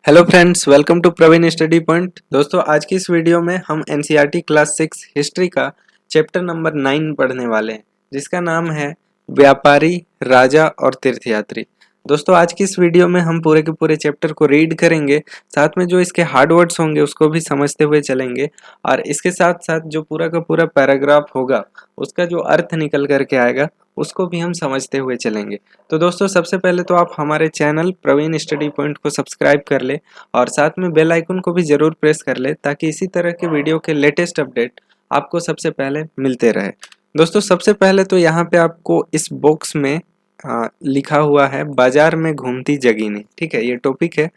Hello friends, welcome to Praveen study point. दोस्तों, आज की इस वीडियो में हम एनसीईआरटी क्लास 6 हिस्ट्री का चैप्टर नंबर 9 पढ़ने वाले हैं, जिसका नाम है व्यापारी, राजा और तीर्थयात्री। दोस्तों, आज की इस वीडियो में हम पूरे के पूरे चैप्टर को रीड करेंगे, साथ में जो इसके हार्ड वर्ड्स होंगे उसको भी समझते हुए चलेंगे, और इसके साथ साथ जो पूरा का पूरा पैराग्राफ होगा उसका जो अर्थ निकल करके आएगा उसको भी हम समझते हुए चलेंगे। तो दोस्तों, सबसे पहले तो आप हमारे चैनल प्रवीण स्टडी पॉइंट को सब्सक्राइब कर ले और साथ में बेल आइकन को भी जरूर प्रेस कर ले, ताकि इसी तरह के वीडियो के लेटेस्ट अपडेट आपको सबसे पहले मिलते रहे। दोस्तों, सबसे पहले तो यहाँ पे आपको इस बॉक्स में लिखा हुआ है बाजार में घूमती जगीनी। ठीक है, ये टॉपिक है।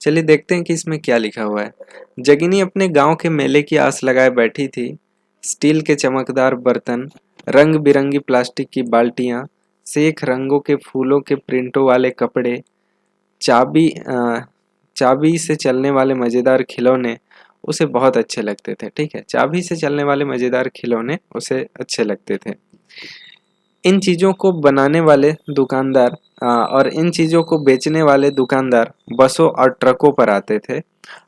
चलिए देखते हैं कि इसमें क्या लिखा हुआ है। जगीनी अपने गांव के मेले की आस लगाए बैठी थी। स्टील के चमकदार बर्तन, रंग बिरंगी प्लास्टिक की बाल्टियां, सेख रंगों के फूलों के प्रिंटों वाले कपड़े, चाबी से चलने वाले मज़ेदार खिलौने उसे बहुत अच्छे लगते थे। ठीक है, चाबी से चलने वाले मज़ेदार खिलौने उसे अच्छे लगते थे। इन चीज़ों को बनाने वाले दुकानदार और इन चीज़ों को बेचने वाले दुकानदार बसों और ट्रकों पर आते थे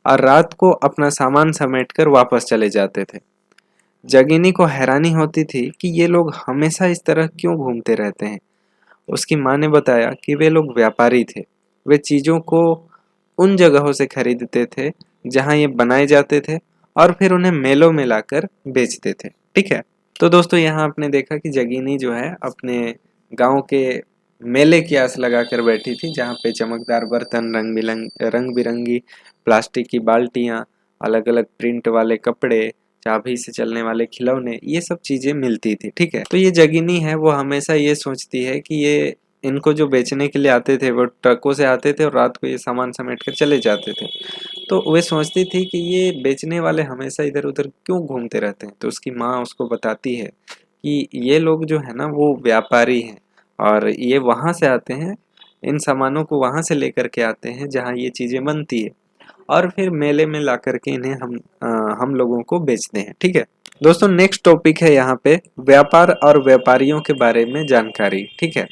और रात को अपना सामान समेटकर वापस चले जाते थे। जगीनी को हैरानी होती थी कि ये लोग हमेशा इस तरह क्यों घूमते रहते हैं। उसकी माँ ने बताया कि वे लोग व्यापारी थे। वे चीज़ों को उन जगहों से खरीदते थे जहाँ ये बनाए जाते थे और फिर उन्हें मेलों में लाकर बेचते थे। ठीक है, तो दोस्तों यहाँ आपने देखा कि जगीनी जो है अपने गांव के मेले की आस लगा कर बैठी थी, जहाँ पे चमकदार बर्तन, रंग बिरंगी प्लास्टिक की बाल्टियाँ, अलग अलग प्रिंट वाले कपड़े, चाबी से चलने वाले खिलौने, ये सब चीजें मिलती थी। ठीक है, तो ये जगीनी है वो हमेशा ये सोचती है कि ये इनको जो बेचने के लिए आते थे वो ट्रकों से आते थे और रात को ये सामान समेट कर चले जाते थे। तो वे सोचती थी कि ये बेचने वाले हमेशा इधर उधर क्यों घूमते रहते हैं। तो उसकी माँ उसको बताती है कि ये लोग जो है ना वो व्यापारी हैं और ये वहाँ से आते हैं, इन सामानों को वहाँ से लेकर के आते हैं जहाँ ये चीज़ें बनती है और फिर मेले में ला करके इन्हें हम लोगों को बेचते हैं। ठीक है दोस्तों, नेक्स्ट टॉपिक है यहाँ पे व्यापार और व्यापारियों के बारे में जानकारी। ठीक है,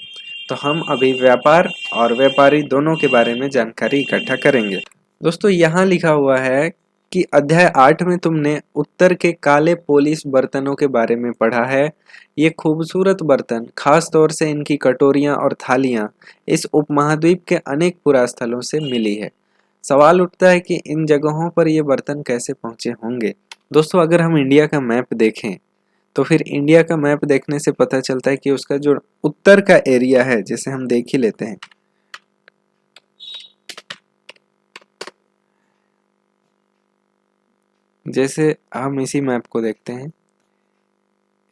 तो हम अभी व्यापार और व्यापारी दोनों के बारे में जानकारी इकट्ठा करेंगे। दोस्तों, यहाँ लिखा हुआ है कि अध्याय 8 में तुमने उत्तर के काले पोलिश बर्तनों के बारे में पढ़ा है। ये खूबसूरत बर्तन, खास तौर से इनकी कटोरियाँ और थालियाँ, इस उपमहाद्वीप के अनेक पुरास्थलों से मिली है। सवाल उठता है कि इन जगहों पर ये बर्तन कैसे पहुंचे होंगे। दोस्तों, अगर हम इंडिया का मैप देखें तो फिर इंडिया का मैप देखने से पता चलता है कि उसका जो उत्तर का एरिया है, जिसे हम देख ही लेते हैं, जैसे हम इसी मैप को देखते हैं,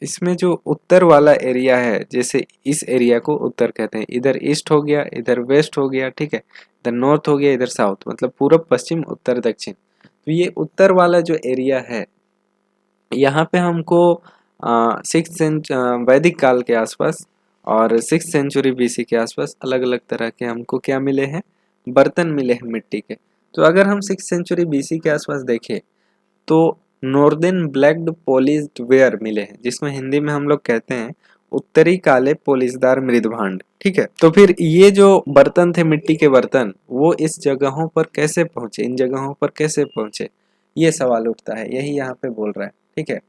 इसमें जो उत्तर वाला एरिया है, जैसे इस एरिया को उत्तर कहते हैं। इधर ईस्ट हो गया, इधर वेस्ट हो गया। ठीक है, इधर नॉर्थ हो गया, इधर साउथ, मतलब पूरब, पश्चिम, उत्तर, दक्षिण। तो ये उत्तर वाला जो एरिया है, यहाँ पे हमको वैदिक काल के आसपास और 6th सेंचुरी बीसी के आसपास अलग अलग तरह के हमको क्या मिले हैं, बर्तन मिले हैं मिट्टी के। तो अगर हम 6th सेंचुरी बीसी के आसपास देखें तो नॉर्दर्न ब्लैक्ड पॉलिश्ड वेयर मिले हैं, जिसमें हिंदी में हम लोग कहते हैं उत्तरी काले पोलिशदार मृदभांड। ठीक है, तो फिर ये जो बर्तन थे, मिट्टी के बर्तन, वो इस जगहों पर कैसे पहुंचे, इन जगहों पर कैसे पहुंचे, ये सवाल उठता है। यही यहाँ पे बोल रहा है। ठीक है,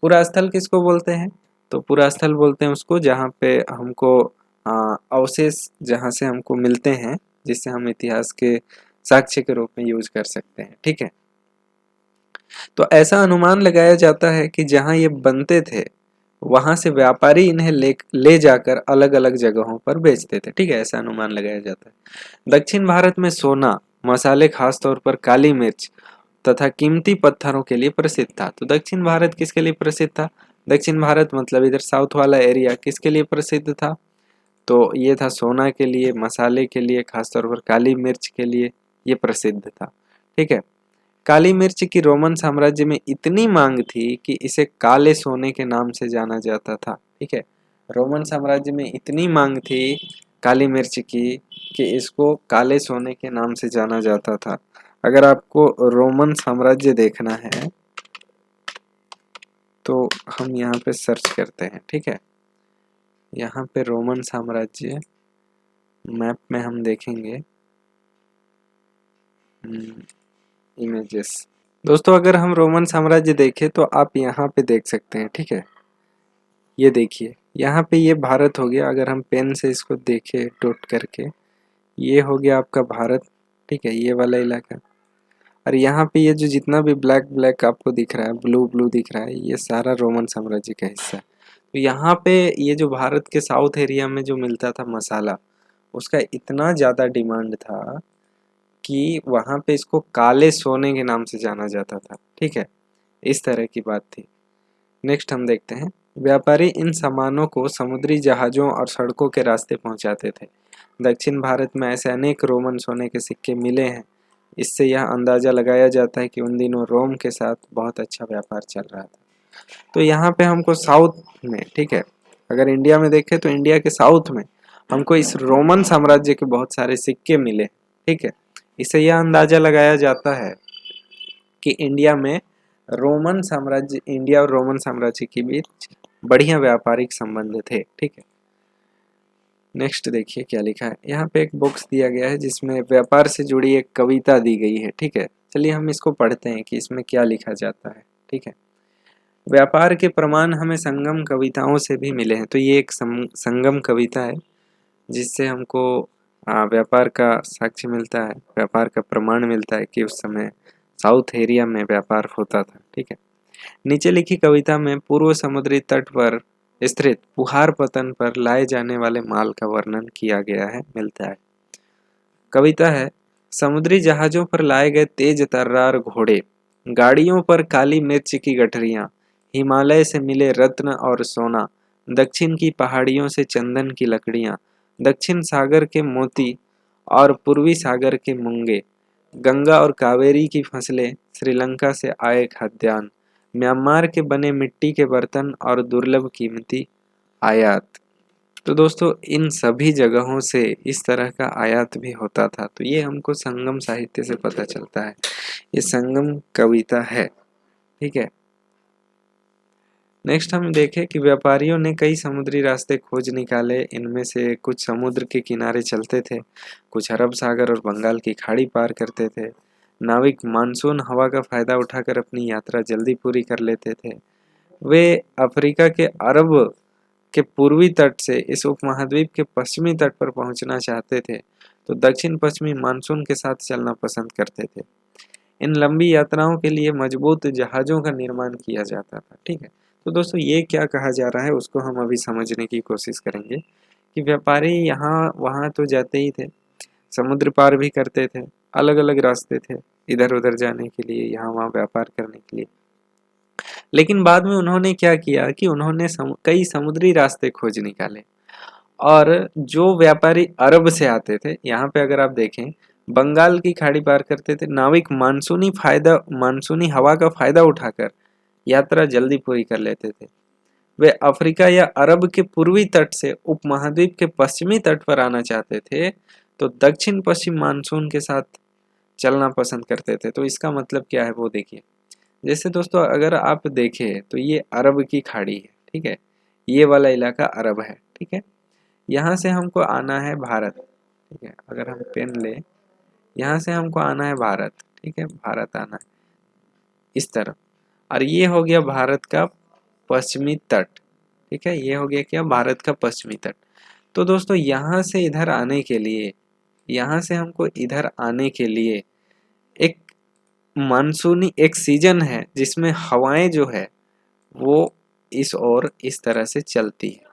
पूरा स्थल किसको बोलते हैं? तो पूरा स्थल बोलते हैं उसको जहाँ पे हमको अवशेष जहाँ से हमको मिलते हैं, जिससे हम इतिहास के साक्ष्य के रूप में यूज कर सकते हैं। ठीक है, तो ऐसा अनुमान लगाया जाता है कि जहाँ ये बनते थे वहां से व्यापारी इन्हें ले जाकर अलग अलग जगहों पर बेचते थे। ठीक है, ऐसा अनुमान लगाया जाता है। दक्षिण भारत में सोना, मसाले, खास तौर पर काली मिर्च तथा कीमती पत्थरों के लिए प्रसिद्ध था। तो दक्षिण भारत किसके लिए प्रसिद्ध था? दक्षिण भारत मतलब इधर साउथ वाला एरिया किसके लिए प्रसिद्ध था? तो ये था सोना के लिए, मसाले के लिए, खासतौर पर काली मिर्च के लिए ये प्रसिद्ध था। ठीक है, काली मिर्च की रोमन साम्राज्य में इतनी मांग थी कि इसे काले सोने के नाम से जाना जाता था। ठीक है, रोमन साम्राज्य में इतनी मांग थी काली मिर्च की कि इसको काले सोने के नाम से जाना जाता था। अगर आपको रोमन साम्राज्य देखना है तो हम यहाँ पे सर्च करते हैं। ठीक है, यहाँ पे रोमन साम्राज्य मैप में हम देखेंगे, इमेजेस। दोस्तों अगर हम रोमन साम्राज्य देखें तो आप यहाँ पे देख सकते हैं, ठीक है। ये देखिए यहाँ पे ये भारत हो गया, अगर हम पेन से इसको देखें डॉट करके, ये हो गया आपका भारत, ठीक है, ये वाला इलाका। और यहाँ पे ये जो जितना भी ब्लैक ब्लैक आपको दिख रहा है, ब्लू ब्लू दिख रहा है, ये सारा रोमन साम्राज्य का हिस्सा है। तो यहाँ पे ये जो भारत के साउथ एरिया में जो मिलता था मसाला, उसका इतना ज़्यादा डिमांड था कि वहाँ पे इसको काले सोने के नाम से जाना जाता था, ठीक है। इस तरह की बात थी। नेक्स्ट हम देखते हैं, व्यापारी इन सामानों को समुद्री जहाज़ों और सड़कों के रास्ते पहुंचाते थे। दक्षिण भारत में ऐसे अनेक रोमन सोने के सिक्के मिले हैं। इससे यह अंदाज़ा लगाया जाता है कि उन दिनों रोम के साथ बहुत अच्छा व्यापार चल रहा था। तो यहाँ पे हमको साउथ में, ठीक है, अगर इंडिया में देखें तो इंडिया के साउथ में हमको इस रोमन साम्राज्य के बहुत सारे सिक्के मिले, ठीक है। इससे यह अंदाज़ा लगाया जाता है कि इंडिया और रोमन साम्राज्य के बीच बढ़िया व्यापारिक संबंध थे, ठीक है। नेक्स्ट देखिए क्या लिखा है, यहाँ पे एक बॉक्स दिया गया है जिसमें व्यापार से जुड़ी एक कविता दी गई है, ठीक है। चलिए हम इसको पढ़ते हैं कि इसमें क्या लिखा जाता है, ठीक है। व्यापार के प्रमाण हमें संगम कविताओं से भी मिले हैं। तो ये एक संगम कविता है जिससे हमको व्यापार का साक्ष्य मिलता है, व्यापार का प्रमाण मिलता है कि उस समय साउथ एरिया में व्यापार होता था, ठीक है। नीचे लिखी कविता में पूर्व समुद्री तट पर स्थित पुहार पतन पर लाए जाने वाले माल का वर्णन किया गया है, मिलता है। कविता है, समुद्री जहाजों पर लाए गए तेज तर्रार घोड़े, गाड़ियों पर काली मिर्च की गठरियां, हिमालय से मिले रत्न और सोना, दक्षिण की पहाड़ियों से चंदन की लकड़ियां, दक्षिण सागर के मोती और पूर्वी सागर के मूंगे, गंगा और कावेरी की फसलें, श्रीलंका से आए खाद्यान्न, म्यांमार के बने मिट्टी के बर्तन और दुर्लभ कीमती आयात। तो दोस्तों इन सभी जगहों से इस तरह का आयात भी होता था। तो ये हमको संगम साहित्य से पता चलता है, ये संगम कविता है, ठीक है। नेक्स्ट हम देखें कि व्यापारियों ने कई समुद्री रास्ते खोज निकाले। इनमें से कुछ समुद्र के किनारे चलते थे, कुछ अरब सागर और बंगाल की खाड़ी पार करते थे। नाविक मानसून हवा का फायदा उठाकर अपनी यात्रा जल्दी पूरी कर लेते थे। वे अफ्रीका के अरब के पूर्वी तट से इस उपमहाद्वीप के पश्चिमी तट पर पहुंचना चाहते थे, तो दक्षिण पश्चिमी मानसून के साथ चलना पसंद करते थे। इन लंबी यात्राओं के लिए मजबूत जहाज़ों का निर्माण किया जाता था, ठीक है। तो दोस्तों ये क्या कहा जा रहा है उसको हम अभी समझने की कोशिश करेंगे कि व्यापारी यहाँ वहाँ तो जाते ही थे, समुद्र पार भी करते थे, अलग अलग रास्ते थे इधर उधर जाने के लिए, यहाँ वहाँ व्यापार करने के लिए। लेकिन बाद में उन्होंने क्या किया कि उन्होंने कई समुद्री रास्ते खोज निकाले, और जो व्यापारी अरब से आते थे, यहाँ पे अगर आप देखें बंगाल की खाड़ी पार करते थे, नाविक मानसूनी हवा का फायदा उठाकर यात्रा जल्दी पूरी कर लेते थे। वे अफ्रीका या अरब के पूर्वी तट से उपमहाद्वीप के पश्चिमी तट पर आना चाहते थे, तो दक्षिण पश्चिम मानसून के साथ चलना पसंद करते थे। तो इसका मतलब क्या है वो देखिए। जैसे दोस्तों अगर आप देखें तो ये अरब की खाड़ी है, ठीक है, ये वाला इलाका अरब है, ठीक है। यहाँ से हमको आना है भारत, ठीक है, अगर हम पेन ले, यहाँ से हमको आना है भारत, ठीक है, भारत आना है इस तरफ, और ये हो गया भारत का पश्चिमी तट, ठीक है, ये हो गया क्या, भारत का पश्चिमी तट। तो दोस्तों यहाँ से इधर आने के लिए, यहाँ से हमको इधर आने के लिए एक मानसूनी एक सीजन है जिसमें हवाएं जो है वो इस और इस तरह से चलती है,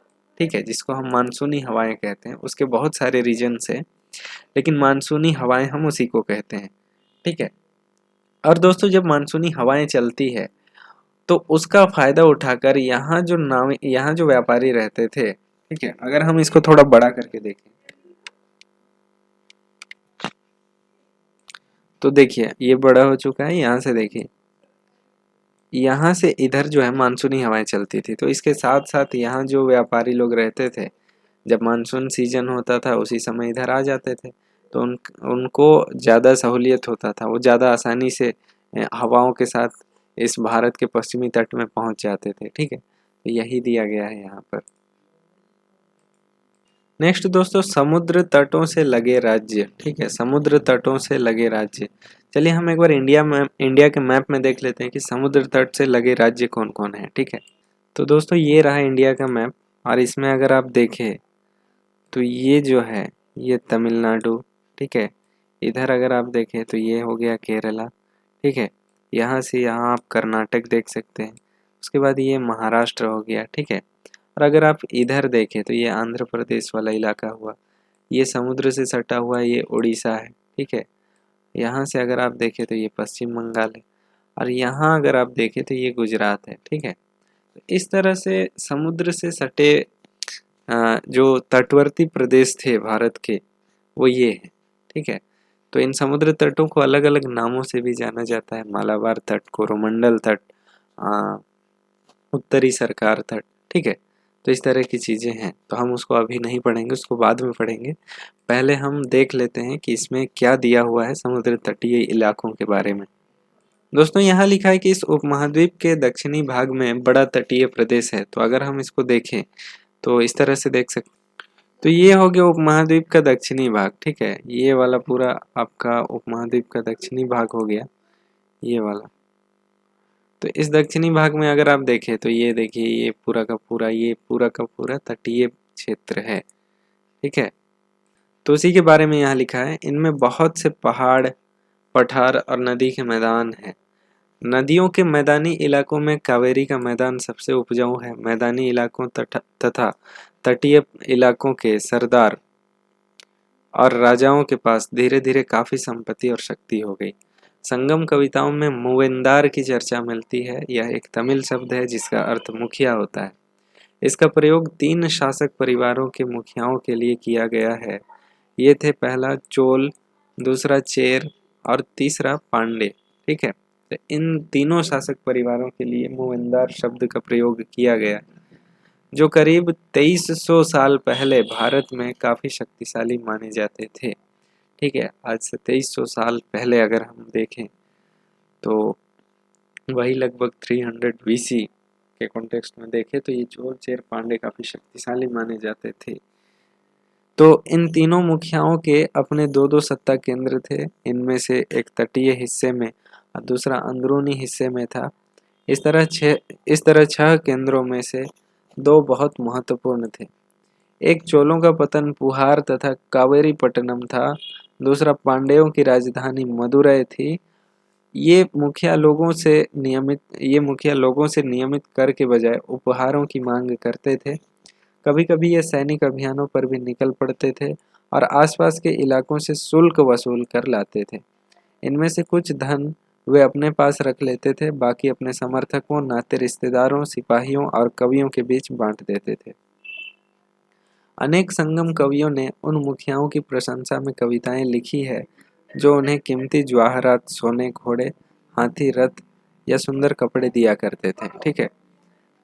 ठीक है, जिसको हम मानसूनी हवाएं कहते हैं। उसके बहुत सारे रीजन है, लेकिन मानसूनी हवाएं हम उसी को कहते हैं, ठीक है। और दोस्तों जब मानसूनी हवाएं चलती है तो उसका फायदा उठाकर यहाँ जो व्यापारी रहते थे, ठीक है, अगर हम इसको थोड़ा बड़ा करके देखें तो देखिए ये बड़ा हो चुका है। यहाँ से देखिए, यहाँ से इधर जो है मानसूनी हवाएं चलती थी, तो इसके साथ साथ यहाँ जो व्यापारी लोग रहते थे, जब मानसून सीजन होता था उसी समय इधर आ जाते थे, तो उनको ज़्यादा सहूलियत होता था, वो ज़्यादा आसानी से हवाओं के साथ इस भारत के पश्चिमी तट में पहुंच जाते थे, ठीक है। तो यही दिया गया है यहाँ पर। नेक्स्ट दोस्तों, समुद्र तटों से लगे राज्य, ठीक है, समुद्र तटों से लगे राज्य। चलिए हम एक बार इंडिया के मैप में देख लेते हैं कि समुद्र तट से लगे राज्य कौन कौन है। ठीक है, तो दोस्तों ये रहा इंडिया का मैप, और इसमें अगर आप देखें तो ये जो है ये तमिलनाडु, ठीक है। इधर अगर आप देखें तो ये हो गया केरला, ठीक है। यहाँ से यहाँ आप कर्नाटक देख सकते हैं, उसके बाद ये महाराष्ट्र हो गया, ठीक है। और अगर आप इधर देखें तो ये आंध्र प्रदेश वाला इलाका हुआ, ये समुद्र से सटा हुआ ये उड़ीसा है, ठीक है। यहाँ से अगर आप देखें तो ये पश्चिम बंगाल है, और यहाँ अगर आप देखें तो ये गुजरात है, ठीक है। इस तरह से समुद्र से सटे जो तटवर्ती प्रदेश थे भारत के वो ये है, ठीक है। तो इन समुद्र तटों को अलग अलग नामों से भी जाना जाता है, मालाबार तट, कोरोमंडल तट, उत्तरी सरकार तट, ठीक है। तो इस तरह की चीज़ें हैं, तो हम उसको अभी नहीं पढ़ेंगे, उसको बाद में पढ़ेंगे। पहले हम देख लेते हैं कि इसमें क्या दिया हुआ है समुद्र तटीय इलाकों के बारे में। दोस्तों यहाँ लिखा है कि इस उपमहाद्वीप के दक्षिणी भाग में बड़ा तटीय प्रदेश है। तो अगर हम इसको देखें तो इस तरह से देख सकते, तो ये हो गया उपमहाद्वीप का दक्षिणी भाग, ठीक है। ये वाला पूरा आपका उपमहाद्वीप का दक्षिणी भाग हो गया, ये वाला। तो इस दक्षिणी भाग में अगर आप देखें तो ये देखिए ये पूरा का पूरा, ये पूरा का पूरा तटीय क्षेत्र है, ठीक है। तो उसी के बारे में यहाँ लिखा है, इनमें बहुत से पहाड़, पठार और नदी के मैदान हैं। नदियों के मैदानी इलाकों में कावेरी का मैदान सबसे उपजाऊ है। मैदानी इलाकों तथा तटीय इलाकों के सरदार और राजाओं के पास धीरे धीरे काफी संपत्ति और शक्ति हो गई। संगम कविताओं में मूवेंदार की चर्चा मिलती है। यह एक तमिल शब्द है जिसका अर्थ मुखिया होता है। इसका प्रयोग 3 शासक परिवारों के मुखियाओं के लिए किया गया है। ये थे पहला चोल, दूसरा चेर और तीसरा पांडे, ठीक है। तो इन तीनों शासक परिवारों के लिए मूवेंदार शब्द का प्रयोग किया गया, जो करीब 2300 साल पहले भारत में काफी शक्तिशाली माने जाते थे, ठीक है। आज से 2300 साल पहले अगर हम देखें तो वही लगभग 300 BC के कॉन्टेक्स्ट में देखें तो ये चोल, चेर, पांडे काफी शक्तिशाली माने जाते थे। तो इन तीनों मुखियाओं के अपने 2-2 सत्ता केंद्र थे। इनमें से एक तटीय हिस्से में और दूसरा अंदरूनी हिस्से में था। इस तरह 6 केंद्रों में से 2 बहुत महत्वपूर्ण थे। एक चोलों का पतन पुहार तथा कावेरीपट्टनम था, दूसरा पांड्यों की राजधानी मदुरै थी। ये मुखिया लोगों से नियमित कर के बजाय उपहारों की मांग करते थे। कभी कभी ये सैनिक अभियानों पर भी निकल पड़ते थे और आसपास के इलाकों से शुल्क वसूल कर लाते थे। इनमें से कुछ धन वे अपने पास रख लेते थे, बाकी अपने समर्थकों, नाते रिश्तेदारों, सिपाहियों और कवियों के बीच बांट देते थे। अनेक संगम कवियों ने उन मुखियाओं की प्रशंसा में कविताएं लिखी है जो उन्हें कीमती जवाहरात, सोने, घोड़े, हाथी, रथ या सुंदर कपड़े दिया करते थे, ठीक है।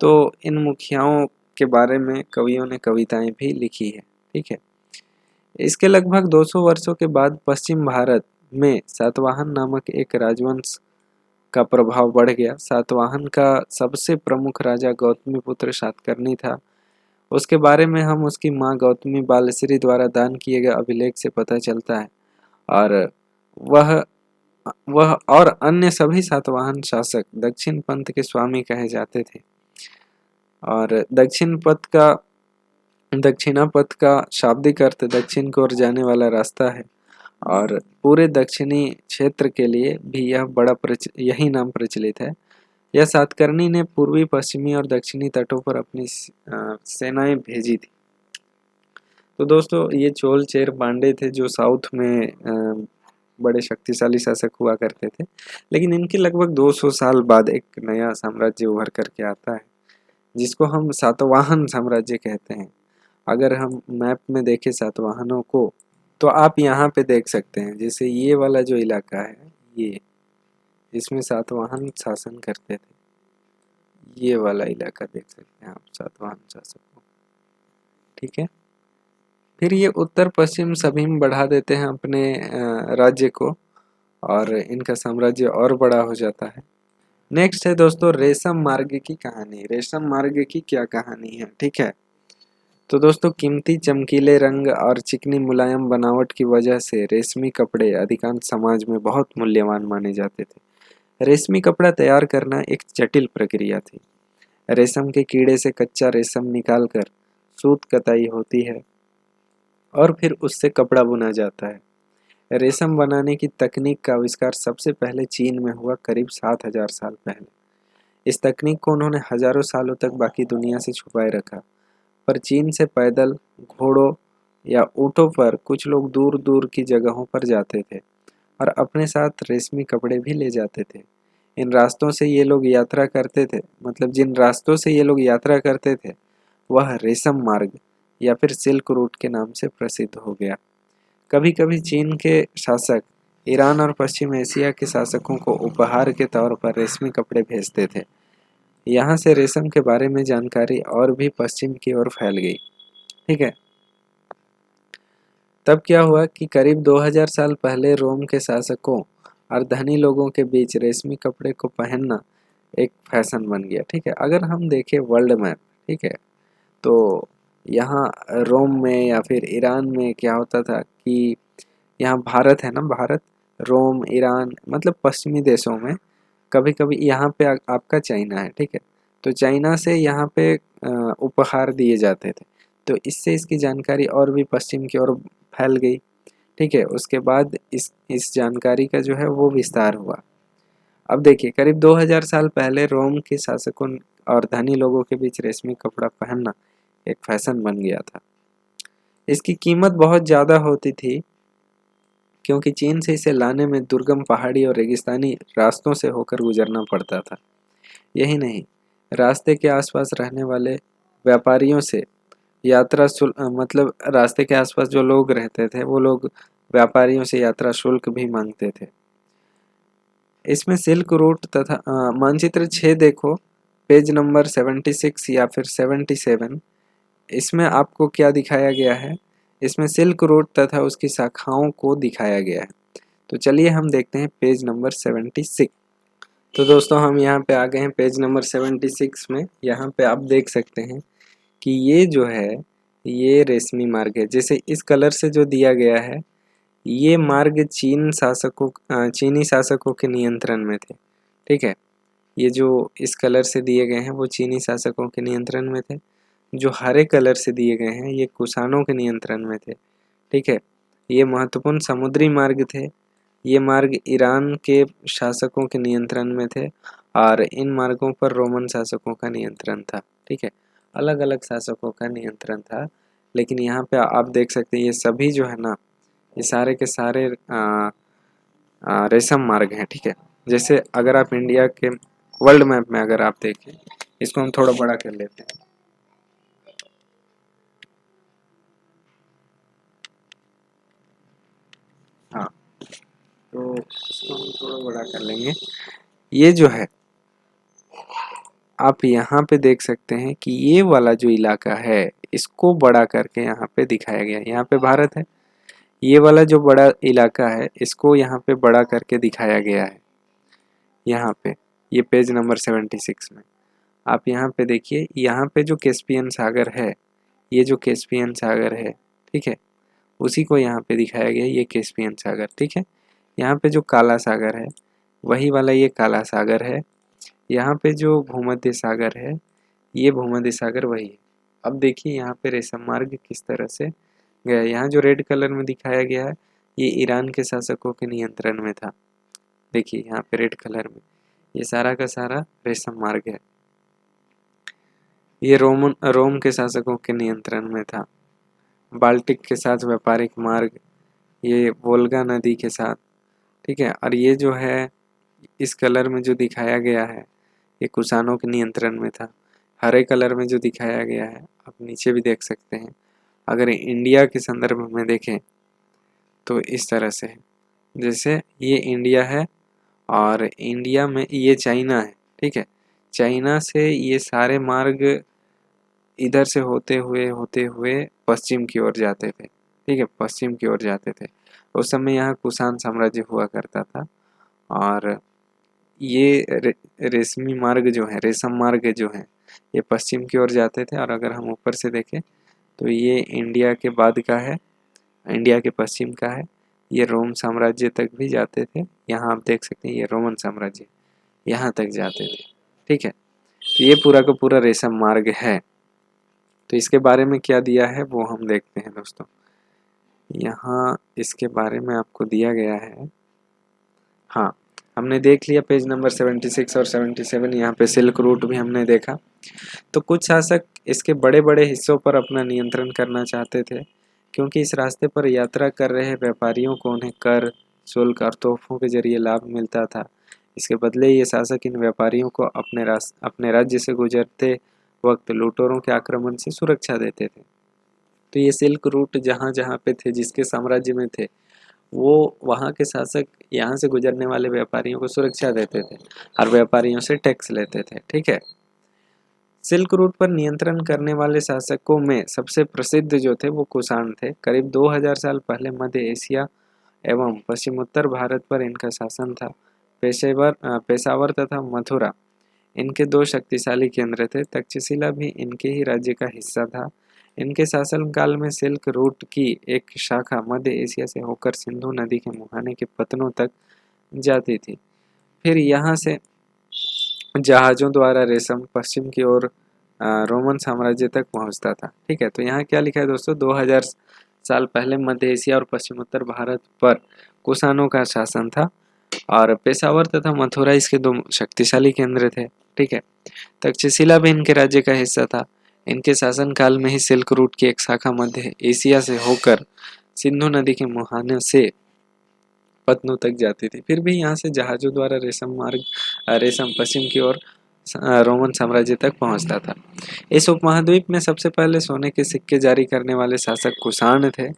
तो इन मुखियाओं के बारे में कवियों ने कविताएं भी लिखी है, ठीक है। इसके लगभग 200 वर्षों के बाद पश्चिम भारत में सातवाहन नामक एक राजवंश का प्रभाव बढ़ गया। सातवाहन का सबसे प्रमुख राजा गौतमीपुत्र सातकर्णी था। उसके बारे में हम उसकी माँ गौतमी बालश्री द्वारा दान किए गए अभिलेख से पता चलता है। और वह और अन्य सभी सातवाहन शासक दक्षिण पंथ के स्वामी कहे जाते थे। और दक्षिणा पथ का शाब्दिक अर्थ दक्षिण की ओर जाने वाला रास्ता है। और पूरे दक्षिणी क्षेत्र के लिए भी यही नाम प्रचलित है। यह सातकर्णी ने पूर्वी, पश्चिमी और दक्षिणी तटों पर अपनी सेनाएं भेजी थी। तो दोस्तों ये चोल, चेर, पांडे थे जो साउथ में बड़े शक्तिशाली शासक हुआ करते थे। लेकिन इनके लगभग 200 साल बाद एक नया साम्राज्य उभर करके आता है जिसको हम सातवाहन साम्राज्य कहते हैं। अगर हम मैप में देखें सातवाहनों को तो आप यहाँ पे देख सकते हैं, जैसे ये वाला जो इलाका है ये, इसमें सातवाहन शासन करते थे। ये वाला इलाका देख सकते हैं आप सातवाहन शासक को, ठीक है। फिर ये उत्तर पश्चिम सभी में बढ़ा देते हैं अपने राज्य को और इनका साम्राज्य और बड़ा हो जाता है। नेक्स्ट है दोस्तों रेशम मार्ग की कहानी। रेशम मार्ग की क्या कहानी है, ठीक है। तो दोस्तों कीमती चमकीले रंग और चिकनी मुलायम बनावट की वजह से रेशमी कपड़े अधिकांश समाज में बहुत मूल्यवान माने जाते थे। रेशमी कपड़ा तैयार करना एक जटिल प्रक्रिया थी। रेशम के कीड़े से कच्चा रेशम निकालकर सूत कताई होती है और फिर उससे कपड़ा बुना जाता है। रेशम बनाने की तकनीक का आविष्कार सबसे पहले चीन में हुआ करीब 7,000 साल पहले। इस तकनीक को उन्होंने हजारों सालों तक बाकी दुनिया से छुपाए रखा, पर चीन से पैदल, घोड़ों या ऊँटों पर कुछ लोग दूर दूर की जगहों पर जाते थे और अपने साथ रेशमी कपड़े भी ले जाते थे। इन रास्तों से ये लोग यात्रा करते थे मतलब जिन रास्तों से ये लोग यात्रा करते थे वह रेशम मार्ग या फिर सिल्क रूट के नाम से प्रसिद्ध हो गया। कभी कभी चीन के शासक ईरान और पश्चिम एशिया के शासकों को उपहार के तौर पर रेशमी कपड़े भेजते थे। यहाँ से रेशम के बारे में जानकारी और भी पश्चिम की ओर फैल गई। ठीक है, तब क्या हुआ कि करीब 2000 साल पहले रोम के शासकों और धनी लोगों के बीच रेशमी कपड़े को पहनना एक फैशन बन गया। ठीक है, अगर हम देखें वर्ल्ड मैप, ठीक है, तो यहाँ रोम में या फिर ईरान में क्या होता था कि यहाँ भारत है ना, भारत, रोम, ईरान मतलब पश्चिमी देशों में कभी कभी यहाँ पे आपका चाइना है। ठीक है, तो चाइना से यहाँ पे उपहार दिए जाते थे, तो इससे इसकी जानकारी और भी पश्चिम की ओर फैल गई। ठीक है, उसके बाद इस जानकारी का जो है वो विस्तार हुआ। अब देखिए, करीब 2000 साल पहले रोम के शासकों और धनी लोगों के बीच रेशमी कपड़ा पहनना एक फैशन बन गया था। इसकी कीमत बहुत ज़्यादा होती थी क्योंकि चीन से इसे लाने में दुर्गम पहाड़ी और रेगिस्तानी रास्तों से होकर गुजरना पड़ता था। यही नहीं, रास्ते के आसपास रहने वाले व्यापारियों से यात्रा शुल्क मतलब रास्ते के आसपास जो लोग रहते थे वो लोग व्यापारियों से यात्रा शुल्क भी मांगते थे। इसमें सिल्क रूट तथा मानचित्र 6 देखो, पेज नंबर 76 या फिर 77। इसमें आपको क्या दिखाया गया है? इसमें सिल्क रूट तथा उसकी शाखाओं को दिखाया गया है। तो चलिए हम देखते हैं पेज नंबर 76। तो दोस्तों हम यहाँ पे आ गए हैं पेज नंबर 76 में। यहाँ पे आप देख सकते हैं कि ये जो है ये रेशमी मार्ग है। जैसे इस कलर से जो दिया गया है ये मार्ग चीनी शासकों के नियंत्रण में थे। ठीक है, ये जो इस कलर से दिए गए हैं वो चीनी शासकों के नियंत्रण में थे। जो हरे कलर से दिए गए हैं ये कुषाणों के नियंत्रण में थे। ठीक है, ये महत्वपूर्ण समुद्री मार्ग थे। ये मार्ग ईरान के शासकों के नियंत्रण में थे और इन मार्गों पर रोमन शासकों का नियंत्रण था। ठीक है, अलग अलग शासकों का नियंत्रण था, लेकिन यहाँ पे आप देख सकते हैं ये सभी जो है ना, ये सारे के सारे रेशम मार्ग हैं। ठीक है, जैसे अगर आप इंडिया के वर्ल्ड मैप में अगर आप देखें, इसको हम थोड़ा बड़ा कर लेते हैं। हाँ, तो इसको हम थोड़ा बड़ा कर लेंगे। ये जो है आप यहाँ पे देख सकते हैं कि ये वाला जो इलाका है इसको बड़ा करके यहाँ पे दिखाया गया है। यहाँ पे भारत है, ये वाला जो बड़ा इलाका है इसको यहाँ पे बड़ा करके दिखाया गया है। यहाँ पे ये पेज नंबर 76 में आप यहाँ पे देखिए, यहाँ पे जो कैस्पियन सागर है, ये जो कैस्पियन सागर है, ठीक है, उसी को यहाँ पे दिखाया गया है, ये कैस्पियन सागर। ठीक है, यहाँ पे जो काला सागर है वही वाला ये काला सागर है। यहाँ पे जो भूमध्य सागर है ये भूमध्य सागर वही है। अब देखिए यहाँ पे रेशम मार्ग किस तरह से गया। यहाँ जो रेड कलर में दिखाया गया है ये ईरान के शासकों के नियंत्रण में था। देखिए यहाँ पे रेड कलर में ये सारा का सारा रेशम मार्ग है। ये रोम के शासकों के नियंत्रण में था। बाल्टिक के साथ व्यापारिक मार्ग, ये वोल्गा नदी के साथ। ठीक है, और ये जो है इस कलर में जो दिखाया गया है ये कुषाणों के नियंत्रण में था। हरे कलर में जो दिखाया गया है आप नीचे भी देख सकते हैं। अगर इंडिया के संदर्भ में देखें तो इस तरह से है, जैसे ये इंडिया है और इंडिया में ये चाइना है। ठीक है, चाइना से ये सारे मार्ग इधर से होते हुए पश्चिम की ओर जाते थे। ठीक है, पश्चिम की ओर जाते थे। उस समय यहाँ कुषाण साम्राज्य हुआ करता था और ये रेशमी मार्ग जो है, रेशम मार्ग जो है, ये पश्चिम की ओर जाते थे। और अगर हम ऊपर से देखें तो ये इंडिया के बाद का है, इंडिया के पश्चिम का है। ये रोम साम्राज्य तक भी जाते थे, यहाँ आप देख सकते हैं ये रोमन साम्राज्य यहाँ तक जाते थे, ठीक है। तो ये पूरा का पूरा रेशम मार्ग है। तो इसके बारे में क्या दिया है वो हम देखते हैं दोस्तों। यहाँ इसके बारे में आपको दिया गया है, हाँ हमने देख लिया पेज नंबर 76 और 77, यहाँ पे सिल्क रूट भी हमने देखा। तो कुछ शासक इसके बड़े बड़े हिस्सों पर अपना नियंत्रण करना चाहते थे, क्योंकि इस रास्ते पर यात्रा कर रहे व्यापारियों को उन्हें कर, शुल्क और तोहफों के जरिए लाभ मिलता था। इसके बदले ये शासक इन व्यापारियों को अपने राज्य से गुजरते वक्त लूटोरों के आक्रमण से सुरक्षा देते थे। तो ये सिल्क रूट जहाँ जहाँ पे थे, जिसके साम्राज्य में थे, वो वहाँ के शासक यहाँ से गुजरने वाले व्यापारियों को सुरक्षा देते थे और व्यापारियों से टैक्स लेते थे, ठीक है। सिल्क रूट पर नियंत्रण करने वाले शासकों में सबसे प्रसिद्ध जो थे वो कुषाण थे। करीब 2000 साल पहले मध्य एशिया एवं पश्चिमोत्तर भारत पर इनका शासन था। पेशावर तथा मथुरा इनके दो शक्तिशाली केंद्र थे। तक्षशिला भी इनके ही राज्य का हिस्सा था। इनके शासन काल में सिल्क रूट की एक शाखा मध्य एशिया से होकर सिंधु नदी के मुहाने के पतनों तक जाती थी। फिर यहाँ से जहाजों द्वारा रेशम पश्चिम की ओर रोमन साम्राज्य तक पहुंचता था, ठीक है। तो यहाँ क्या लिखा है दोस्तों, 2000 साल पहले मध्य एशिया और पश्चिमोत्तर भारत पर कुषाणों का शासन था और पेशावर तथा मथुरा इसके दो शक्तिशाली केंद्र थे, ठीक है। तक्षशिला भी इनके राज्य का हिस्सा था। इनके शासन काल में ही सिल्क रूट की एक शाखा मध्य एशिया से होकर सिंधु नदी के मुहाने से पतनों तक जाती थी। फिर भी यहाँ से जहाजों द्वारा रेशम पश्चिम की ओर रोमन साम्राज्य तक पहुंचता था। इस उपमहाद्वीप में सबसे पहले सोने के सिक्के जारी करने वाले शासक कुषाण थे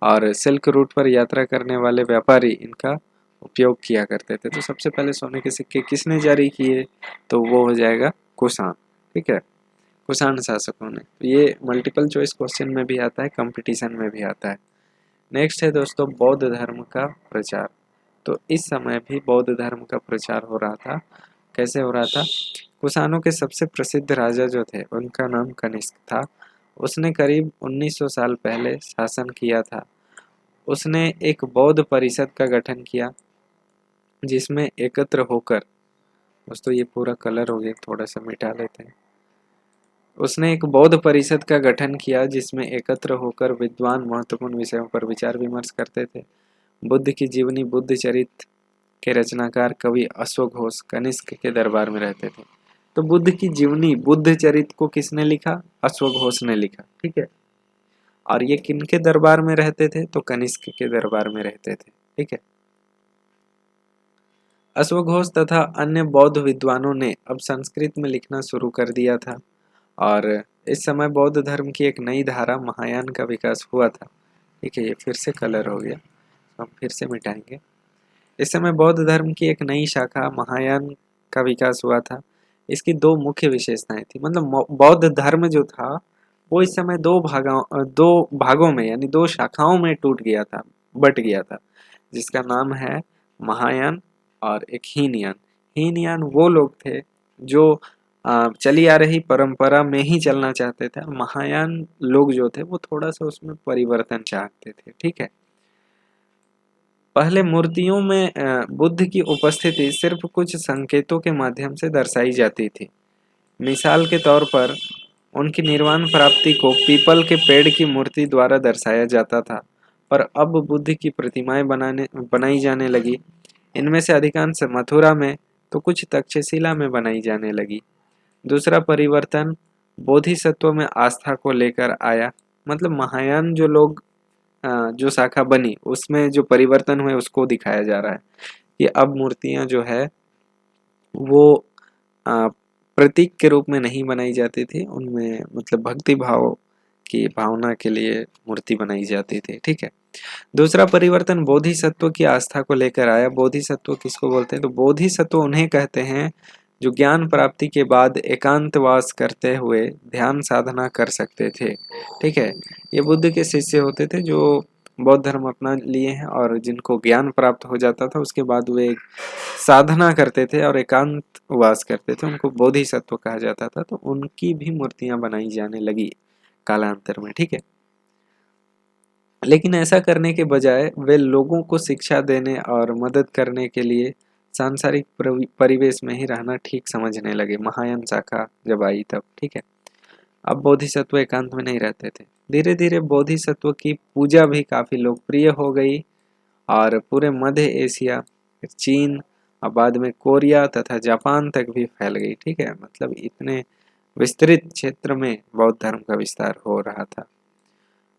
और सिल्क रूट पर यात्रा करने वाले व्यापारी इनका उपयोग किया करते थे। तो सबसे पहले सोने के सिक्के किसने जारी किए, तो वो हो जाएगा कुषाण, ठीक है, कुषाण शासकों ने। तो ये मल्टीपल चॉइस क्वेश्चन में भी आता है, कंपटीशन में भी आता है। नेक्स्ट है दोस्तों बौद्ध धर्म का प्रचार। तो इस समय भी बौद्ध धर्म का प्रचार हो रहा था। कैसे हो रहा था, कुषाणों के सबसे प्रसिद्ध राजा जो थे उनका नाम कनिष्क था। उसने करीब 1900 साल पहले शासन किया था। उसने एक बौद्ध परिषद का गठन किया जिसमें एकत्र होकर, दोस्तों ये पूरा कलर हो गया, थोड़ा सा मिटा लेते हैं। उसने एक बौद्ध परिषद का गठन किया जिसमें एकत्र होकर विद्वान महत्वपूर्ण विषयों पर विचार विमर्श करते थे। बुद्ध की जीवनी, बुद्ध चरित्र के रचनाकार कवि अश्वघोष कनिष्क के दरबार में रहते थे। तो बुद्ध की जीवनी, बुद्ध चरित्र को किसने लिखा, अश्वघोष ने लिखा, ठीक है। और ये किनके दरबार में रहते थे, तो कनिष्क के दरबार में रहते थे, ठीक है। अश्वघोष तथा अन्य बौद्ध विद्वानों ने अब संस्कृत में लिखना शुरू कर दिया था और इस समय बौद्ध धर्म की एक नई धारा महायान का विकास हुआ था, ठीक है। ये फिर से कलर हो गया, हम फिर से मिटाएंगे। इस समय बौद्ध धर्म की एक नई शाखा महायान का विकास हुआ था। इसकी दो मुख्य विशेषताएं थी, मतलब बौद्ध धर्म जो था वो इस समय दो भागों में यानी दो शाखाओं में टूट गया था, बट गया था, जिसका नाम है महायान और एक हीनयान। हीनयान वो लोग थे जो चली आ रही परंपरा में ही चलना चाहते थे। महायान लोग जो थे वो थोड़ा सा उसमें परिवर्तन चाहते थे, ठीक है। पहले मूर्तियों में बुद्ध की उपस्थिति सिर्फ कुछ संकेतों के माध्यम से दर्शाई जाती थी। मिसाल के तौर पर उनकी निर्वाण प्राप्ति को पीपल के पेड़ की मूर्ति द्वारा दर्शाया जाता था, पर अब बुद्ध की प्रतिमाएं बनाई जाने लगी। इनमें से अधिकांश मथुरा में तो कुछ तक्षशिला में बनाई जाने लगी। दूसरा परिवर्तन बोधिसत्व में आस्था को लेकर आया, मतलब महायान जो लोग जो शाखा बनी उसमें जो परिवर्तन हुए उसको दिखाया जा रहा है कि अब मूर्तियां जो है वो प्रतीक के रूप में नहीं बनाई जाती थी, उनमें मतलब भक्ति भाव की भावना के लिए मूर्ति बनाई जाती थी, ठीक है। दूसरा परिवर्तन बोधिसत्व की आस्था को लेकर आया। बोधिसत्व किसको बोलते हैं, तो बोधिसत्व उन्हें कहते हैं जो ज्ञान प्राप्ति के बाद एकांतवास करते हुए ध्यान साधना कर सकते थे, ठीक है। ये बुद्ध के शिष्य होते थे जो बौद्ध धर्म अपना लिए हैं और जिनको ज्ञान प्राप्त हो जाता था उसके बाद वे साधना करते थे और एकांतवास करते थे, उनको बोधिसत्व कहा जाता था। तो उनकी भी मूर्तियां बनाई जाने लगी, कालांतर में, ठीक है। लेकिन ऐसा करने के बजाय वे लोगों को शिक्षा देने और मदद करने के लिए सांसारिक परिवेश में ही रहना ठीक समझने लगे, महायान शाखा जब आई तब, ठीक है। अब बोधिसत्व एकांत में नहीं रहते थे। धीरे धीरे बोधिसत्व की पूजा भी काफी लोकप्रिय हो गई और पूरे मध्य एशिया, चीन और बाद में कोरिया तथा जापान तक भी फैल गई, ठीक है। मतलब इतने विस्तृत क्षेत्र में बौद्ध धर्म का विस्तार हो रहा था।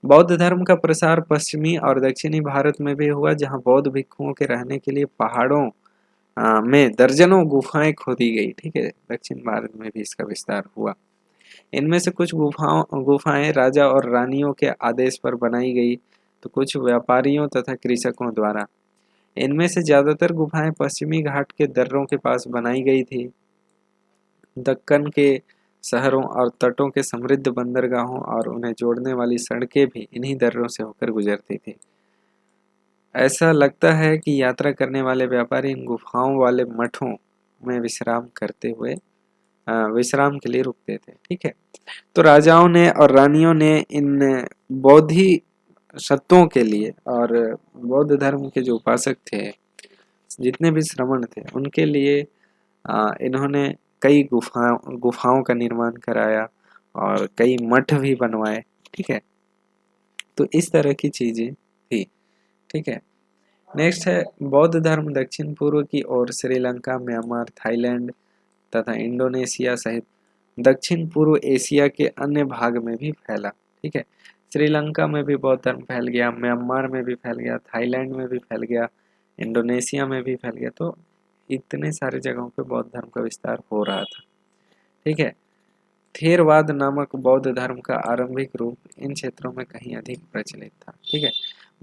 बौद्ध धर्म का प्रसार पश्चिमी और दक्षिणी भारत में भी हुआ, जहां बौद्ध भिक्षुओं के रहने के लिए पहाड़ों में दर्जनों गुफाएं खोदी गई, ठीक है। दक्षिण भारत में भी इसका विस्तार हुआ। इनमें से कुछ गुफाएं राजा और रानियों के आदेश पर बनाई गई, तो कुछ व्यापारियों तथा कृषकों द्वारा। इनमें से ज्यादातर गुफाएं पश्चिमी घाट के दर्रों के पास बनाई गई थी। दक्कन के शहरों और तटों के समृद्ध बंदरगाहों और उन्हें जोड़ने वाली सड़कें भी इन्हीं दर्रों से होकर गुजरती थी। ऐसा लगता है कि यात्रा करने वाले व्यापारी इन गुफाओं वाले मठों में विश्राम के लिए रुकते थे, ठीक है। तो राजाओं ने और रानियों ने इन बौद्धि सत्वों के लिए और बौद्ध धर्म के जो उपासक थे, जितने भी श्रमण थे, उनके लिए इन्होंने कई गुफाओं का निर्माण कराया और कई मठ भी बनवाए, ठीक है। तो इस तरह की चीजें थी, ठीक है। नेक्स्ट है बौद्ध धर्म दक्षिण पूर्व की ओर श्रीलंका, म्यांमार, थाईलैंड तथा इंडोनेशिया सहित दक्षिण पूर्व एशिया के अन्य भाग में भी फैला, ठीक है। श्रीलंका में भी बौद्ध धर्म फैल गया, म्यांमार में भी फैल गया, थाईलैंड में भी फैल गया, इंडोनेशिया में भी फैल गया। तो इतने सारे जगहों पे बौद्ध धर्म का विस्तार हो रहा था, ठीक है। थेरवाद नामक बौद्ध धर्म का आरंभिक रूप इन क्षेत्रों में कहीं अधिक प्रचलित था, ठीक है।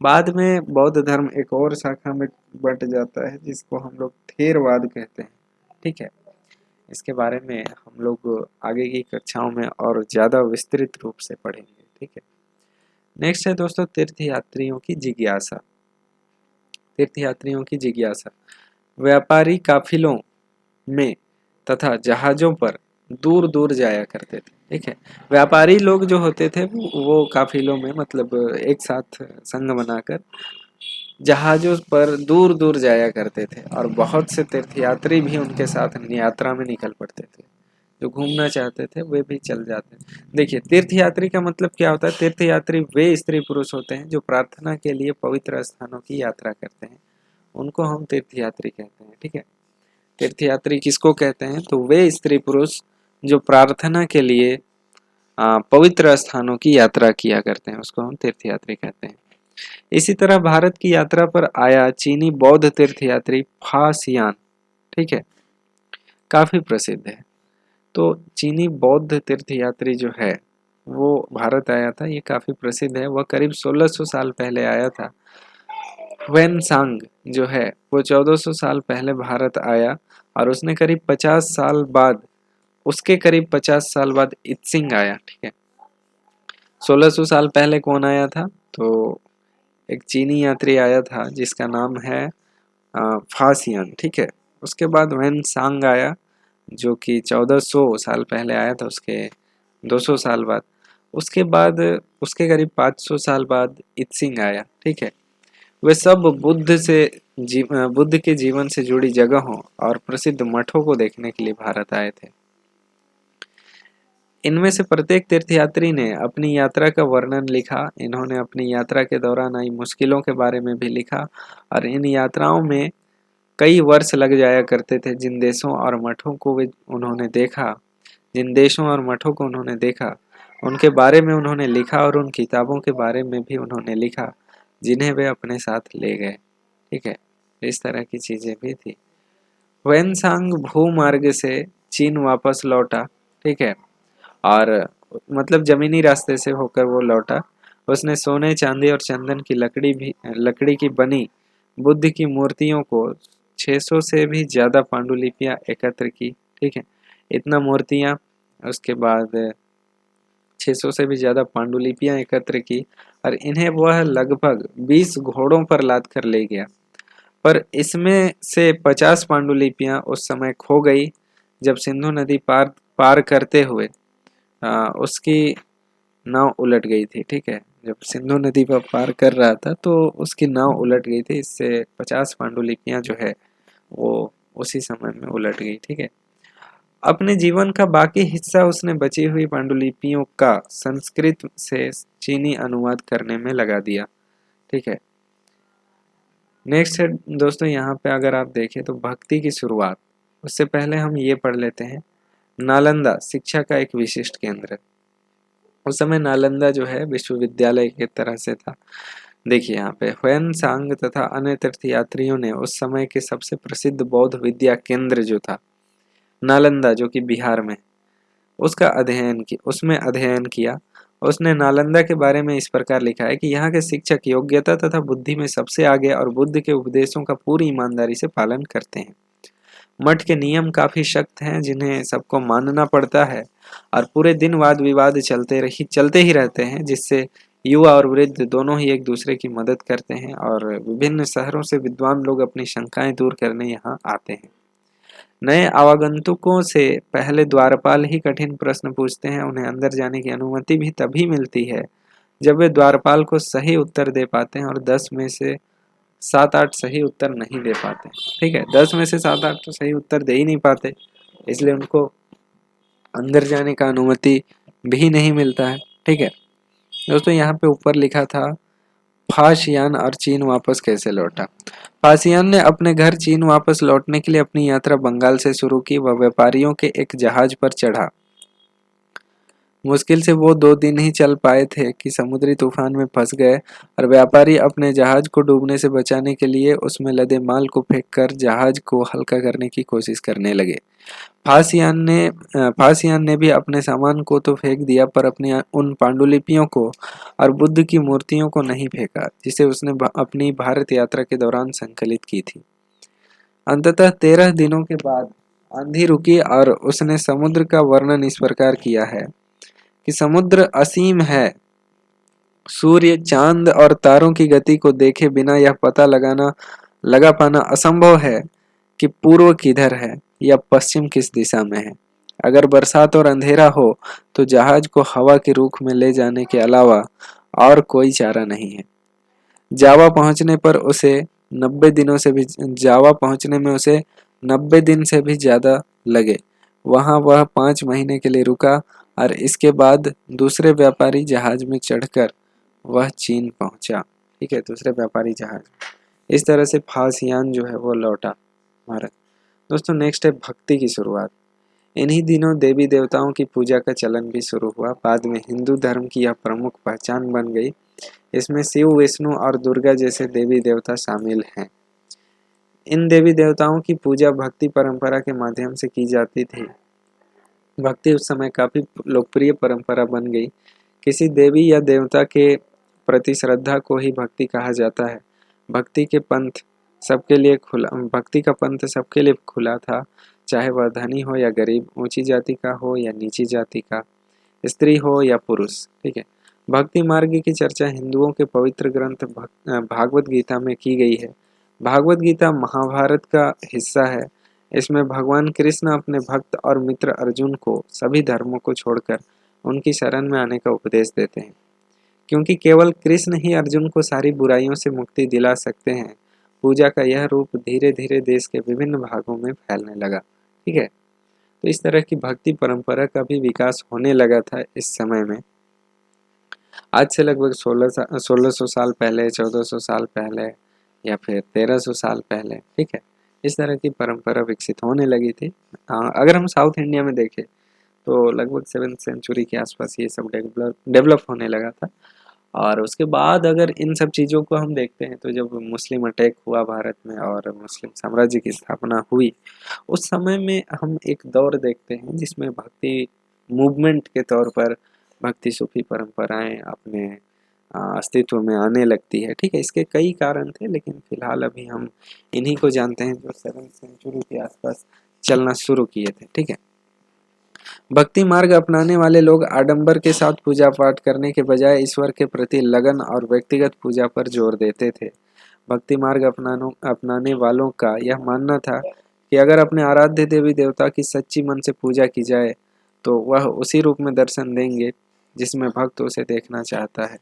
बाद में बौद्ध धर्म एक और शाखा में बंट जाता है जिसको हम लोग थेरवाद कहते हैं, ठीक है। इसके बारे में हम लोग आगे की कक्षाओं में और ज्यादा विस्तृत रूप से पढ़ेंगे, ठीक है। नेक्स्ट है दोस्तों तीर्थयात्रियों की जिज्ञासा। तीर्थयात्रियों की जिज्ञासा व्यापारी काफिलों में तथा जहाजों पर दूर दूर जाया करते थे, ठीक है। व्यापारी लोग जो होते थे वो काफिलों में, मतलब एक साथ संघ बनाकर जहाजों पर दूर दूर जाया करते थे और बहुत से तीर्थयात्री भी उनके साथ यात्रा में निकल पड़ते थे। जो घूमना चाहते थे वे भी चल जाते। देखिए तीर्थयात्री का मतलब क्या होता है। तीर्थयात्री वे स्त्री पुरुष होते हैं जो प्रार्थना के लिए पवित्र स्थानों की यात्रा करते हैं, उनको हम तीर्थयात्री कहते हैं, ठीक है। तीर्थयात्री किसको कहते हैं, तो वे स्त्री पुरुष जो प्रार्थना के लिए पवित्र स्थानों की यात्रा किया करते हैं, उसको हम तीर्थयात्री कहते हैं। इसी तरह भारत की यात्रा पर आया चीनी बौद्ध तीर्थयात्री फासियान, ठीक है, काफी प्रसिद्ध है। तो चीनी बौद्ध तीर्थयात्री जो है वो भारत आया था, ये काफी प्रसिद्ध है। वह करीब 1600 साल पहले आया था। वेनसांग जो है वो 1400 साल पहले भारत आया और उसके करीब 50 साल बाद इत्सिंग आया, ठीक है। 1600 साल पहले कौन आया था, तो एक चीनी यात्री आया था जिसका नाम है फासियन, ठीक है। उसके बाद वेनसांग आया जो कि 1400 साल पहले आया था, उसके 200 साल बाद। उसके बाद उसके करीब 500 साल बाद इत्सिंग आया, ठीक है। वे सब बुद्ध के जीवन से जुड़ी जगहों और प्रसिद्ध मठों को देखने के लिए भारत आए थे। इनमें से प्रत्येक तीर्थयात्री ने अपनी यात्रा का वर्णन लिखा। इन्होंने अपनी यात्रा के दौरान आई मुश्किलों के बारे में भी लिखा और इन यात्राओं में कई वर्ष लग जाया करते थे। जिन देशों और मठों को उन्होंने देखा उनके बारे में उन्होंने लिखा और उन किताबों के बारे में भी उन्होंने लिखा जिन्हें वे अपने साथ ले गए, ठीक है। इस तरह की चीजें भी थी। वेनसांग भूमार्ग से चीन वापस लौटा, ठीक है, और मतलब जमीनी रास्ते से होकर वो लौटा। उसने सोने, चांदी और चंदन की लकड़ी की बनी बुद्ध की मूर्तियों को 600 से भी ज्यादा पांडुलिपियां एकत्र की, ठीक है। इतना मूर्तियां, उसके बाद 600 से भी ज्यादा पांडुलिपियां एकत्र की और इन्हें वह लगभग 20 घोड़ों पर लाद कर ले गया। पर इसमें से 50 पांडुलिपियां उस समय खो गई जब सिंधु नदी पार करते हुए उसकी नाव उलट गई थी, ठीक है। जब सिंधु नदी पर पार कर रहा था तो उसकी नाव उलट गई थी। इससे 50 पांडुलिपियां जो है वो उसी समय में उलट गई, ठीक है। अपने जीवन का बाकी हिस्सा उसने बची हुई पांडुलिपियों का संस्कृत से चीनी अनुवाद करने में लगा दिया, ठीक है। नेक्स्ट है दोस्तों, यहाँ पे अगर आप देखें तो भक्ति की शुरुआत, उससे पहले हम ये पढ़ लेते हैं। नालंदा शिक्षा का एक विशिष्ट केंद्र। उस समय नालंदा जो है विश्वविद्यालय की तरह से था। देखिए यहाँ पे ह्वेन सांग तथा अन्य तीर्थयात्रियों ने उस समय के सबसे प्रसिद्ध बौद्ध विद्या केंद्र जो था नालंदा, जो कि बिहार में, उसमें अध्ययन किया। उसने नालंदा के बारे में इस प्रकार लिखा है कि यहाँ के शिक्षक योग्यता तथा बुद्धि में सबसे आगे और बुद्ध के उपदेशों का पूरी ईमानदारी से पालन करते हैं। मठ के नियम काफी सख्त हैं जिन्हें सबको मानना पड़ता है और पूरे दिन वाद विवाद चलते ही रहते हैं, जिससे युवा और वृद्ध दोनों ही एक दूसरे की मदद करते हैं और विभिन्न शहरों से विद्वान लोग अपनी शंकाएं दूर करने यहाँ आते हैं। नए आवागंतुकों से पहले द्वारपाल ही कठिन प्रश्न पूछते हैं। उन्हें अंदर जाने की अनुमति भी तभी मिलती है जब वे द्वारपाल को सही उत्तर दे पाते हैं और 10 में से 7-8 सही उत्तर नहीं दे पाते, ठीक है। 10 में से 7-8 तो सही उत्तर दे ही नहीं पाते, इसलिए उनको अंदर जाने का अनुमति भी नहीं मिलता है, ठीक है। दोस्तों यहाँ पे ऊपर लिखा था फाशियान और चीन वापस कैसे लौटा। फासियान ने अपने घर चीन वापस लौटने के लिए अपनी यात्रा बंगाल से शुरू की। वह व्यापारियों के एक जहाज पर चढ़ा। मुश्किल से वो 2 दिन ही चल पाए थे कि समुद्री तूफान में फंस गए और व्यापारी अपने जहाज को डूबने से बचाने के लिए उसमें लदे माल को फेंककर जहाज को हल्का करने की कोशिश करने लगे। फासियान ने भी अपने सामान को तो फेंक दिया, पर अपनी उन पांडुलिपियों को और बुद्ध की मूर्तियों को नहीं फेंका जिसे उसने अपनी भारत यात्रा के दौरान संकलित की थी। अंततः 13 दिनों के बाद आंधी रुकी और उसने समुद्र का वर्णन इस प्रकार किया है कि समुद्र असीम है। सूर्य, चांद और तारों की गति को देखे बिना यह पता लगा पाना असंभव है कि पूर्व किधर है या पश्चिम किस दिशा में है। अगर बरसात और अंधेरा हो तो जहाज को हवा के रुख में ले जाने के अलावा और कोई चारा नहीं है। जावा पहुंचने में उसे 90 दिन से भी ज्यादा लगे। वहां वह 5 महीने के लिए रुका और इसके बाद दूसरे व्यापारी जहाज में चढ़कर वह चीन पहुंचा, ठीक है, दूसरे व्यापारी जहाज। इस तरह से फासियान जो है वो लौटा भारत। दोस्तों नेक्स्ट है भक्ति की शुरुआत। इन्हीं दिनों देवी देवताओं की पूजा का चलन भी शुरू हुआ। बाद में हिंदू धर्म की यह प्रमुख पहचान बन गई। इसमें शिव, विष्णु और दुर्गा जैसे देवी देवता शामिल हैं। इन देवी देवताओं की पूजा भक्ति परंपरा के माध्यम से की जाती थी। भक्ति उस समय काफी लोकप्रिय परंपरा बन गई। किसी देवी या देवता के प्रति श्रद्धा को ही भक्ति कहा जाता है। भक्ति का पंथ सबके लिए खुला था, चाहे वह धनी हो या गरीब, ऊंची जाति का हो या नीची जाति का, स्त्री हो या पुरुष, ठीक है। भक्ति मार्ग की चर्चा हिंदुओं के पवित्र ग्रंथ भागवत गीता में की गई है। भागवत गीता महाभारत का हिस्सा है। इसमें भगवान कृष्ण अपने भक्त और मित्र अर्जुन को सभी धर्मों को छोड़कर उनकी शरण में आने का उपदेश देते हैं, क्योंकि केवल कृष्ण ही अर्जुन को सारी बुराइयों से मुक्ति दिला सकते हैं। पूजा का यह रूप धीरे धीरे देश के विभिन्न भागों में फैलने लगा, ठीक है। तो इस तरह की भक्ति परंपरा का भी विकास होने लगा था इस समय में। आज से लगभग 1600 साल पहले, 1400 साल पहले या फिर 1300 साल पहले, ठीक है, इस तरह की परंपरा विकसित होने लगी थी। अगर हम साउथ इंडिया में देखें तो लगभग 7th सेंचुरी के आसपास ये सब डेवलप होने लगा था। और उसके बाद अगर इन सब चीज़ों को हम देखते हैं तो जब मुस्लिम अटैक हुआ भारत में और मुस्लिम साम्राज्य की स्थापना हुई, उस समय में हम एक दौर देखते हैं जिसमें भक्ति मूवमेंट के तौर पर भक्ति सूफी परंपराएं अपने अस्तित्व में आने लगती है, ठीक है। इसके कई कारण थे, लेकिन फिलहाल अभी हम इन्हीं को जानते हैं जो 7th सेंचुरी के आसपास चलना शुरू किए थे, ठीक है। भक्ति मार्ग अपनाने वाले लोग आडंबर के साथ पूजा पाठ करने के बजाय ईश्वर के प्रति लगन और व्यक्तिगत पूजा पर जोर देते थे। भक्ति मार्ग अपनाने वालों का यह मानना था कि अगर अपने आराध्य देवी देवता की सच्ची मन से पूजा की जाए तो वह उसी रूप में दर्शन देंगे जिसमें भक्त उसे देखना चाहता है।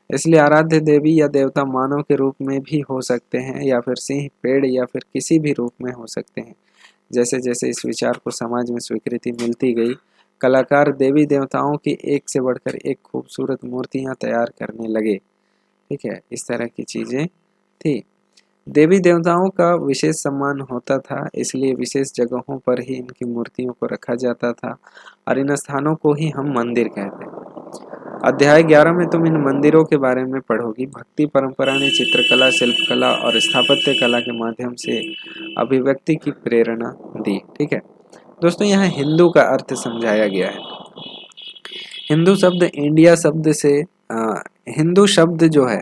इसलिए आराध्य देवी या देवता मानव के रूप में भी हो सकते हैं या फिर सिंह, पेड़ या फिर किसी भी रूप में हो सकते हैं। जैसे जैसे इस विचार को समाज में स्वीकृति मिलती गई, कलाकार देवी देवताओं की एक से बढ़कर एक खूबसूरत मूर्तियां तैयार करने लगे। ठीक है, इस तरह की चीजें थी। देवी देवताओं का विशेष सम्मान होता था, इसलिए विशेष जगहों पर ही इनकी मूर्तियों को रखा जाता था और इन स्थानों को ही हम मंदिर कहते हैं। अध्याय 11 में तुम इन मंदिरों के बारे में पढ़ोगी। भक्ति परंपरा ने चित्रकला, शिल्पकला और स्थापत्य कला के माध्यम से अभिव्यक्ति की प्रेरणा दी। ठीक है दोस्तों, यहाँ हिंदू का अर्थ समझाया गया है। हिंदू शब्द इंडिया शब्द से हिंदू शब्द जो है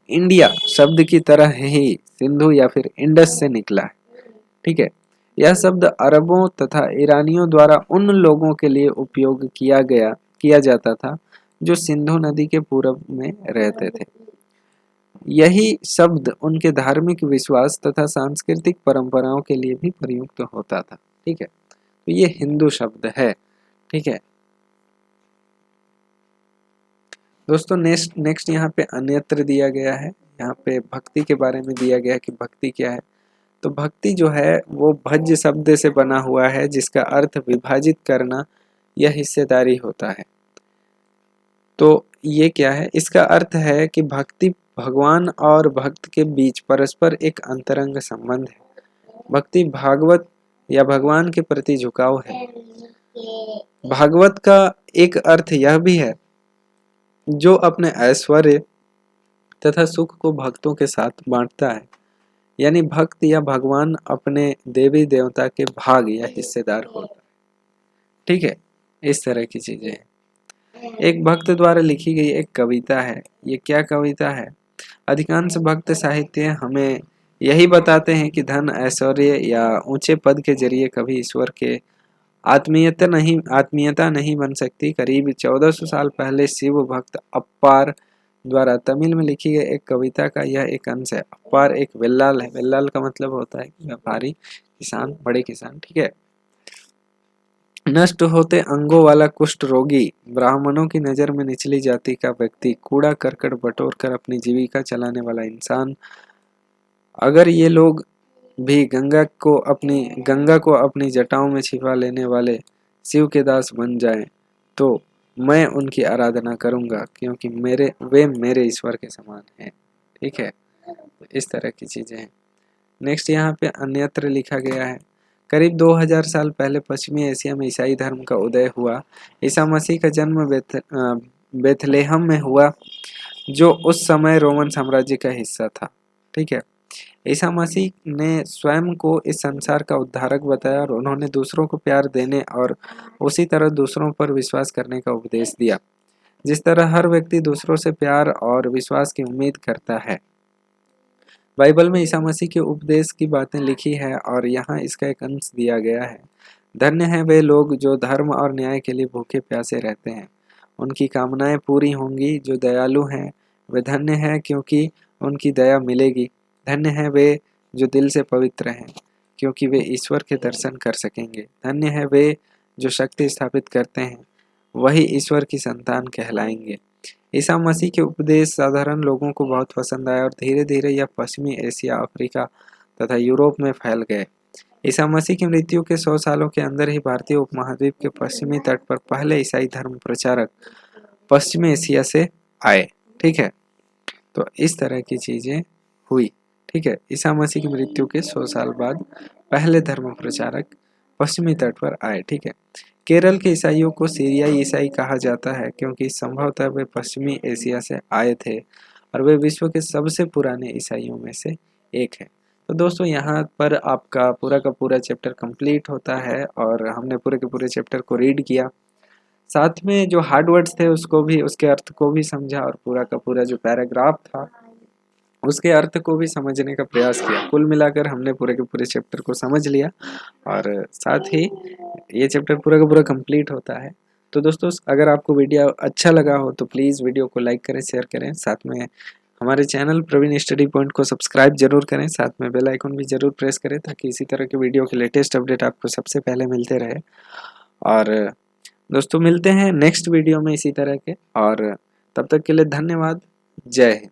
इंडिया शब्द की तरह ही सिंधु या फिर इंडस से निकला है। ठीक है, यह शब्द अरबों तथा ईरानियों द्वारा उन लोगों के लिए उपयोग किया जाता था जो सिंधु नदी के पूर्व में रहते थे। यही शब्द उनके धार्मिक विश्वास तथा सांस्कृतिक परंपराओं के लिए भी प्रयुक्त होता था। ठीक है, तो ये हिंदू शब्द है। ठीक है दोस्तों, नेक्स्ट यहाँ पे अन्यत्र दिया गया है। यहाँ पे भक्ति के बारे में दिया गया है कि भक्ति क्या है। तो भक्ति जो है वो भज्य शब्द से बना हुआ है, जिसका अर्थ विभाजित करना या हिस्सेदारी होता है। तो ये क्या है, इसका अर्थ है कि भक्ति भगवान और भक्त के बीच परस्पर एक अंतरंग संबंध है। भक्ति भागवत या भगवान के प्रति झुकाव है। भागवत का एक अर्थ यह भी है जो अपने ऐश्वर्य तथा सुख को भक्तों के साथ बांटता है, यानी भक्त या भगवान अपने देवी देवता के भाग या हिस्सेदार होता है। ठीक है, इस तरह की चीजें हैं। एक भक्त द्वारा लिखी गई एक कविता है। ये क्या कविता है? अधिकांश भक्त साहित्य हमें यही बताते हैं कि धन, ऐश्वर्य या ऊंचे पद के जरिए कभी ईश्वर के आत्मीयता नहीं बन सकती। करीब 1400 साल पहले शिव भक्त अप्पार द्वारा तमिल में लिखी गई एक कविता का यह एक अंश है। अप्पार एक वेल्लाल है। वेल्लाल का मतलब होता है व्यापारी, किसान, बड़े किसान। ठीक है, नष्ट होते अंगों वाला कुष्ठ रोगी, ब्राह्मणों की नजर में निचली जाति का व्यक्ति, कूड़ा करकट बटोर कर अपनी जीविका चलाने वाला इंसान, अगर ये लोग भी गंगा को अपनी जटाओं में छिपा लेने वाले शिव के दास बन जाएं, तो मैं उनकी आराधना करूंगा, क्योंकि वे मेरे ईश्वर के समान हैं। ठीक है, तो इस तरह की चीजें हैं। नेक्स्ट यहाँ पे अन्यत्र लिखा गया है। करीब 2000 साल पहले पश्चिमी एशिया में ईसाई धर्म का उदय हुआ। ईसा मसीह का जन्म बेथलेहम में हुआ, जो उस समय रोमन साम्राज्य का हिस्सा था। ठीक है, ईसा मसीह ने स्वयं को इस संसार का उद्धारक बताया और उन्होंने दूसरों को प्यार देने और उसी तरह दूसरों पर विश्वास करने का उपदेश दिया, जिस तरह हर व्यक्ति दूसरों से प्यार और विश्वास की उम्मीद करता है। बाइबल में ईसा मसीह के उपदेश की बातें लिखी है और यहाँ इसका एक अंश दिया गया है। धन्य हैं वे लोग जो धर्म और न्याय के लिए भूखे प्यासे रहते हैं, उनकी कामनाएं पूरी होंगी। जो दयालु हैं वे धन्य हैं, क्योंकि उनकी दया मिलेगी। धन्य हैं वे जो दिल से पवित्र हैं, क्योंकि वे ईश्वर के दर्शन कर सकेंगे। धन्य हैं वे जो शक्ति स्थापित करते हैं, वही ईश्वर की संतान कहलाएंगे। ईसा मसीह के उपदेश साधारण लोगों को बहुत पसंद आए और धीरे धीरे यह पश्चिमी एशिया, अफ्रीका तथा यूरोप में फैल गए। ईसा मसीह की मृत्यु के 100 सालों के अंदर ही भारतीय उपमहाद्वीप के पश्चिमी तट पर पहले ईसाई धर्म प्रचारक पश्चिमी एशिया से आए। ठीक है, तो इस तरह की चीजें हुई। ठीक है, ईसा मसीह की मृत्यु के 100 साल बाद पहले धर्म प्रचारक पश्चिमी तट पर आए। ठीक है, केरल के ईसाइयों को सीरियाई ईसाई कहा जाता है, क्योंकि संभवतः वे पश्चिमी एशिया से आए थे और वे विश्व के सबसे पुराने ईसाइयों में से एक है। तो दोस्तों, यहाँ पर आपका पूरा का पूरा चैप्टर कंप्लीट होता है और हमने पूरे के पूरे चैप्टर को रीड किया, साथ में जो हार्ड वर्ड्स थे उसको भी, उसके अर्थ को भी समझा और पूरा का पूरा जो पैराग्राफ था उसके अर्थ को भी समझने का प्रयास किया। कुल मिलाकर हमने पूरे के पूरे चैप्टर को समझ लिया और साथ ही ये चैप्टर पूरा का पूरा कंप्लीट होता है। तो दोस्तों, अगर आपको वीडियो अच्छा लगा हो तो प्लीज़ वीडियो को लाइक करें, शेयर करें, साथ में हमारे चैनल प्रवीण स्टडी पॉइंट को सब्सक्राइब जरूर करें, साथ में बेल आइकन भी जरूर प्रेस करें, ताकि इसी तरह के वीडियो के लेटेस्ट अपडेट आपको सबसे पहले मिलते रहे। और दोस्तों मिलते हैं नेक्स्ट वीडियो में इसी तरह के, और तब तक के लिए धन्यवाद। जय हिंद।